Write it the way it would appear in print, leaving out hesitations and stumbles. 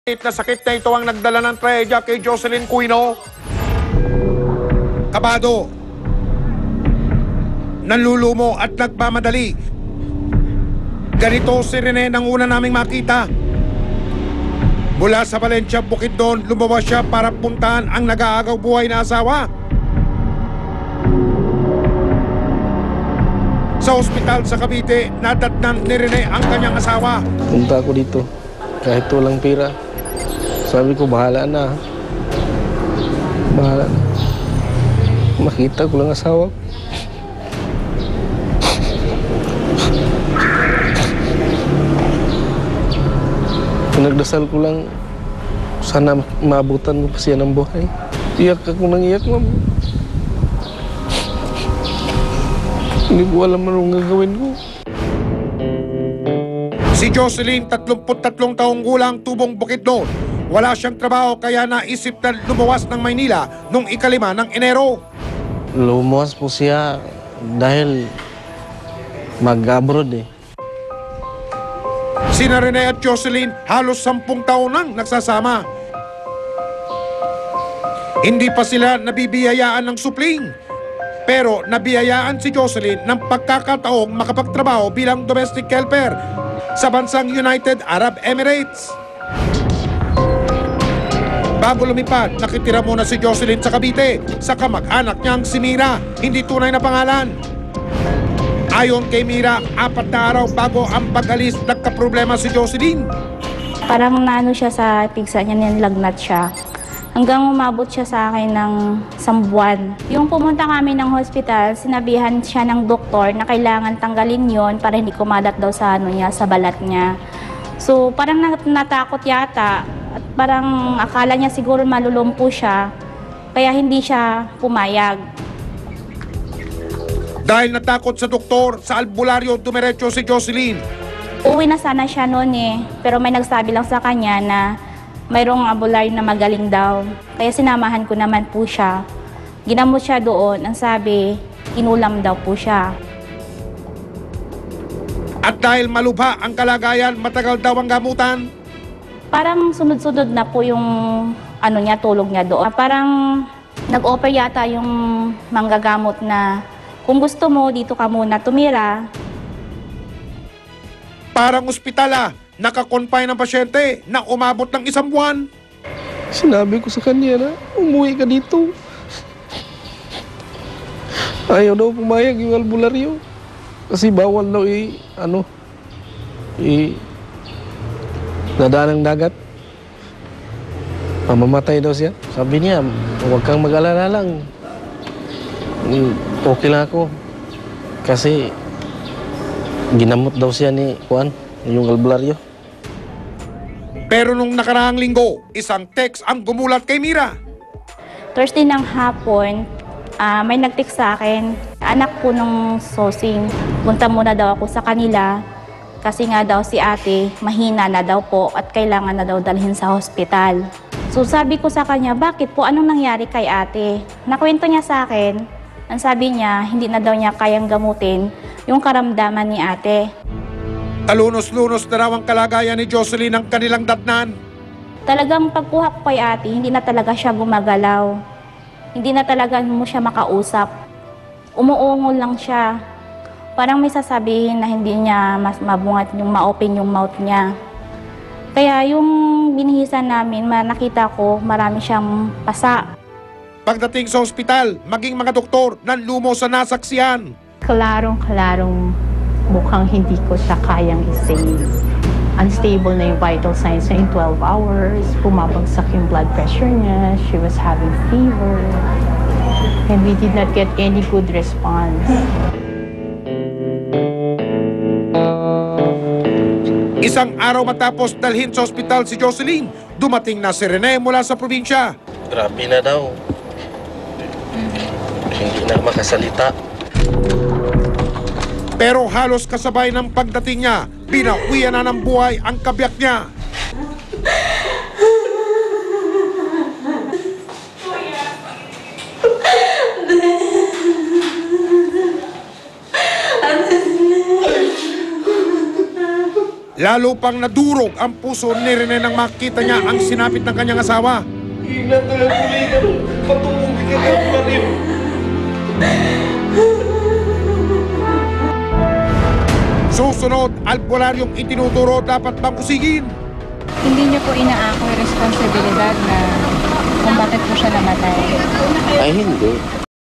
Na sakit na ito ang nagdala ng trahedya kay Jocelyn Cuino. Kabado, nanlulumo at nagmamadali. Ganito si Rene nang una naming makita. Mula sa Valencia, Bukidnon, lumabas siya para puntahan ang nag-aagaw buhay na asawa. Sa ospital sa Cavite, nadatnan ni Rene ang kanyang asawa. Punta ako dito, kahit walang pera. Sabi ko, bahala na. Bahala na. Makita ko lang asawa ko. Pinagdasal ko lang, sana maabutan mo pa siya ng buhay. Iyak ako nang iyak, ma'am. Hindi ko alam anong gagawin ko. Si Jocelyn, 33 taong gulang, tubong Bukidnon. Wala siyang trabaho kaya naisip na lumawas ng Maynila noong 5 ng Enero. Lumuwas po siya dahil mag-abroad eh. Sina Rene at Jocelyn halos 10 taon nang nagsasama. Hindi pa sila nabibiyayaan ng supling. Pero nabiyayaan si Jocelyn ng pagkakataong makapagtrabaho bilang domestic helper sa bansang United Arab Emirates. Bago lumipad, nakitira muna si Jocelyn sa Cavite sa kamag-anak niyang si Mira, hindi tunay na pangalan. Ayon kay Mira, 4 na araw bago ang pag-alis, nagkaproblema si Jocelyn. Parang naano siya sa pigsa niya, nilagnat siya. Hanggang umabot siya sa akin ng 1 buwan. Yung pumunta kami ng hospital, sinabihan siya ng doktor na kailangan tanggalin yon para hindi kumalat daw sa sa balat niya. So parang natakot yata at parang akala niya siguro malulumpo siya, kaya hindi siya pumayag. Dahil natakot sa doktor, sa albularyo dumiretso si Jocelyn. Uwi na sana siya noon pero may nagsabi lang sa kanya na mayroong albularyo na magaling daw. Kaya sinamahan ko naman po siya. Ginamot siya doon, ang sabi, inulam daw po siya. At dahil malubha ang kalagayan, matagal daw ang gamutan. Parang sunod-sunod na po yung tulog niya doon. Parang nag-offer yata yung manggagamot na kung gusto mo, dito ka muna tumira. Parang ospital nakakonfine ng pasyente na umabot ng 1 buwan. Sinabi ko sa kanya na umuwi ka dito. Ayaw daw pumayag yung albularyo. Kasi bawal daw nadaan ng dagat. Mamamatay daw siya. Sabi niya, huwag kang mag-alala lang. Okay lang ako. Kasi ginamot daw siya ni Juan, yung albularyo. Pero nung nakaraang linggo, isang text ang gumulat kay Mira. Thursday ng hapon, may nag-text sa akin, anak ko nung Sosing, punta muna daw ako sa kanila kasi nga daw si ate mahina na daw po at kailangan na daw dalhin sa hospital. So sabi ko sa kanya, bakit po? Anong nangyari kay ate? Nakwento niya sa akin, ang sabi niya, hindi na daw niya kayang gamutin yung karamdaman ni ate. Talunos-lunos na raw ang kalagayan ni Jocelyn ng kanilang datnan. Talagang pagkuha ko kay ate, hindi na talaga siya gumagalaw. Hindi na talaga mo siya makausap. Umuungol lang siya. Parang may sasabihin na hindi niya mas mabungat yung ma-open yung mouth niya. Kaya yung binihisan namin, nakita ko marami siyang pasa. Pagdating sa ospital, maging mga doktor nanlumo sa nasaksihan. Klarong-klarong mukhang hindi ko siya kayang i-save. Unstable na yung vital signs niya in 12 hours. Bumabagsak yung blood pressure niya. She was having fever. And we did not get any good response. Isang araw matapos dalhin sa ospital si Jocelyn, dumating na si Rene mula sa probinsya. Grabe na daw. Hindi na makasalita. Pero halos kasabay ng pagdating niya, binauwian na ng buhay ang kabiyak niya. Lalo pang nadurog ang puso ni Rene nang makita niya ang sinapit ng kanyang asawa. Susunod, albularyong itinuturo dapat bang kusigin? Hindi niyo po inaako yung responsibilidad na kung bakit po siya namatay. Ay, hindi.